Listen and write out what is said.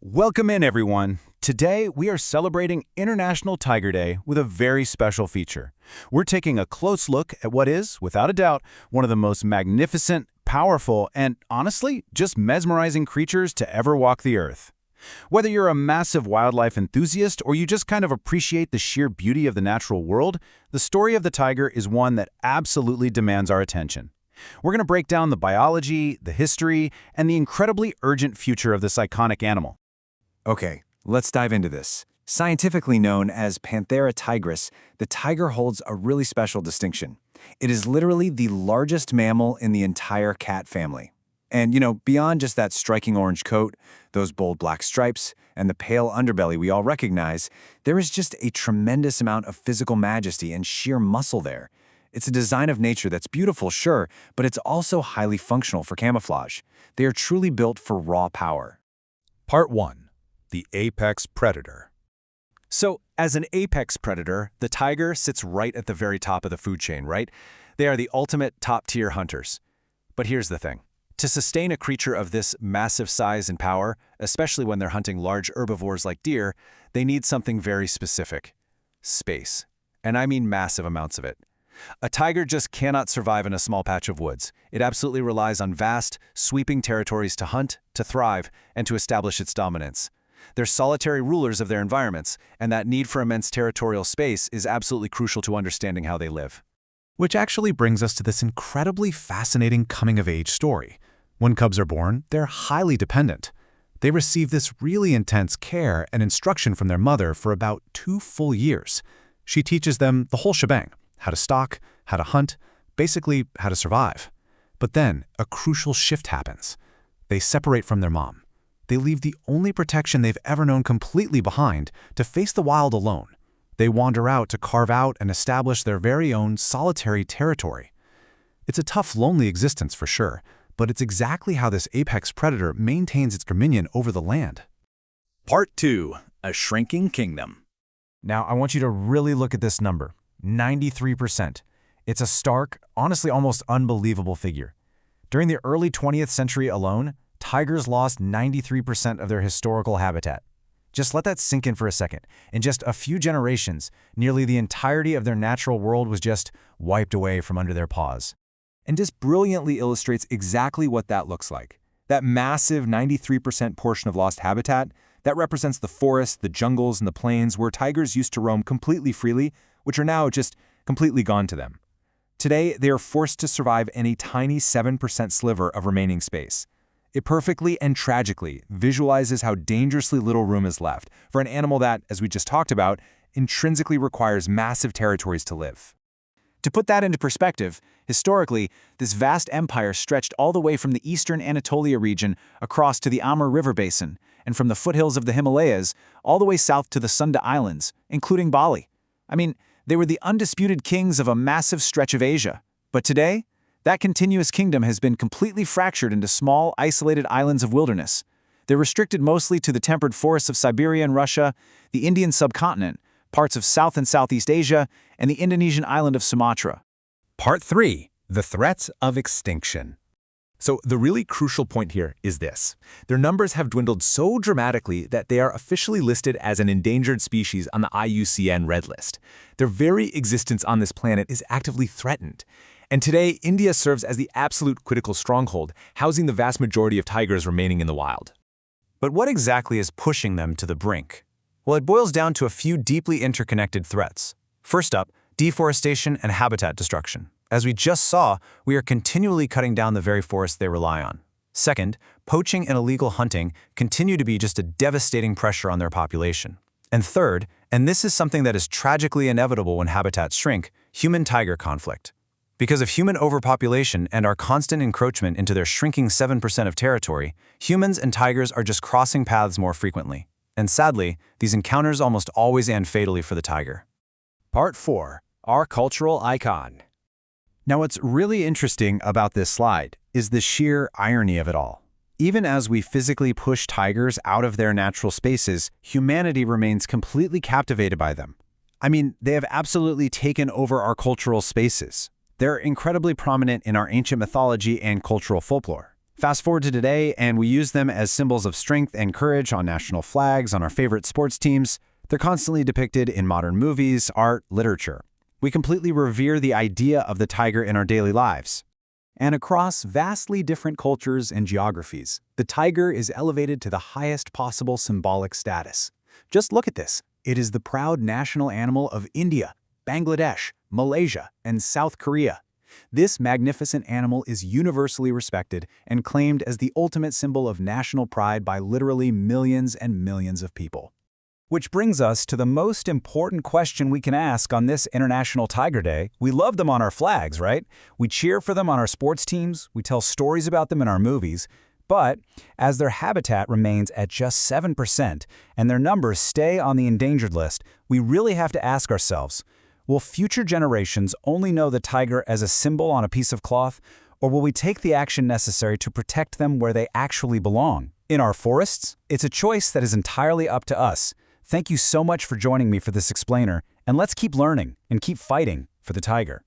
Welcome in, everyone. Today, we are celebrating International Tiger Day with a very special feature. We're taking a close look at what is, without a doubt, one of the most magnificent, powerful, and honestly, just mesmerizing creatures to ever walk the earth. Whether you're a massive wildlife enthusiast or you just kind of appreciate the sheer beauty of the natural world, the story of the tiger is one that absolutely demands our attention. We're going to break down the biology, the history, and the incredibly urgent future of this iconic animal. Okay, let's dive into this. Scientifically known as Panthera tigris, the tiger holds a really special distinction. It is literally the largest mammal in the entire cat family. And, beyond just that striking orange coat, those bold black stripes, and the pale underbelly we all recognize, there is just a tremendous amount of physical majesty and sheer muscle there. It's a design of nature that's beautiful, sure, but it's also highly functional for camouflage. They are truly built for raw power. Part 1. The apex predator. So, as an apex predator, the tiger sits right at the very top of the food chain, right? They are the ultimate top-tier hunters. But here's the thing. To sustain a creature of this massive size and power, especially when they're hunting large herbivores like deer, they need something very specific. Space. And I mean massive amounts of it. A tiger just cannot survive in a small patch of woods. It absolutely relies on vast, sweeping territories to hunt, to thrive, and to establish its dominance. They're solitary rulers of their environments, and that need for immense territorial space is absolutely crucial to understanding how they live. Which actually brings us to this incredibly fascinating coming-of-age story. When cubs are born, they're highly dependent. They receive this really intense care and instruction from their mother for about 2 full years. She teaches them the whole shebang: how to stalk, how to hunt, basically how to survive. But then, a crucial shift happens. They separate from their mom. They leave the only protection they've ever known completely behind to face the wild alone. They wander out to carve out and establish their very own solitary territory. It's a tough, lonely existence for sure, but it's exactly how this apex predator maintains its dominion over the land. Part 2. A Shrinking Kingdom. Now, I want you to really look at this number, 93%. It's a stark, honestly almost unbelievable figure. During the early 20th century alone, tigers lost 93% of their historical habitat. Just let that sink in for a second. In just a few generations, nearly the entirety of their natural world was just wiped away from under their paws. And this brilliantly illustrates exactly what that looks like. That massive 93% portion of lost habitat, that represents the forests, the jungles, and the plains where tigers used to roam completely freely, which are now just completely gone to them. Today, they are forced to survive in a tiny 7% sliver of remaining space. It perfectly and tragically visualizes how dangerously little room is left for an animal that, as we just talked about, intrinsically requires massive territories to live. To put that into perspective, historically, this vast empire stretched all the way from the eastern Anatolia region across to the Amur River basin, and from the foothills of the Himalayas all the way south to the Sunda Islands, including Bali. I mean, they were the undisputed kings of a massive stretch of Asia. But today, that continuous kingdom has been completely fractured into small, isolated islands of wilderness. They're restricted mostly to the temperate forests of Siberia and Russia, the Indian subcontinent, parts of South and Southeast Asia, and the Indonesian island of Sumatra. Part 3. The threats of extinction. So the really crucial point here is this. Their numbers have dwindled so dramatically that they are officially listed as an endangered species on the IUCN Red List. Their very existence on this planet is actively threatened. And today, India serves as the absolute critical stronghold, housing the vast majority of tigers remaining in the wild. But what exactly is pushing them to the brink? Well, it boils down to a few deeply interconnected threats. First up, deforestation and habitat destruction. As we just saw, we are continually cutting down the very forests they rely on. Second, poaching and illegal hunting continue to be just a devastating pressure on their population. And third, and this is something that is tragically inevitable when habitats shrink, human-tiger conflict. Because of human overpopulation and our constant encroachment into their shrinking 7% of territory, humans and tigers are just crossing paths more frequently. And sadly, these encounters almost always end fatally for the tiger. Part 4. Our cultural icon. Now, what's really interesting about this slide is the sheer irony of it all. Even as we physically push tigers out of their natural spaces, humanity remains completely captivated by them. I mean, they have absolutely taken over our cultural spaces. They're incredibly prominent in our ancient mythology and cultural folklore. Fast forward to today, and we use them as symbols of strength and courage on national flags, on our favorite sports teams. They're constantly depicted in modern movies, art, literature. We completely revere the idea of the tiger in our daily lives. And across vastly different cultures and geographies, the tiger is elevated to the highest possible symbolic status. Just look at this. It is the proud national animal of India, Bangladesh, Malaysia, and South Korea. This magnificent animal is universally respected and claimed as the ultimate symbol of national pride by literally millions and millions of people. Which brings us to the most important question we can ask on this International Tiger Day. We love them on our flags, right? We cheer for them on our sports teams, we tell stories about them in our movies, but as their habitat remains at just 7% and their numbers stay on the endangered list, we really have to ask ourselves, will future generations only know the tiger as a symbol on a piece of cloth, or will we take the action necessary to protect them where they actually belong? In our forests? It's a choice that is entirely up to us. Thank you so much for joining me for this explainer, and let's keep learning and keep fighting for the tiger.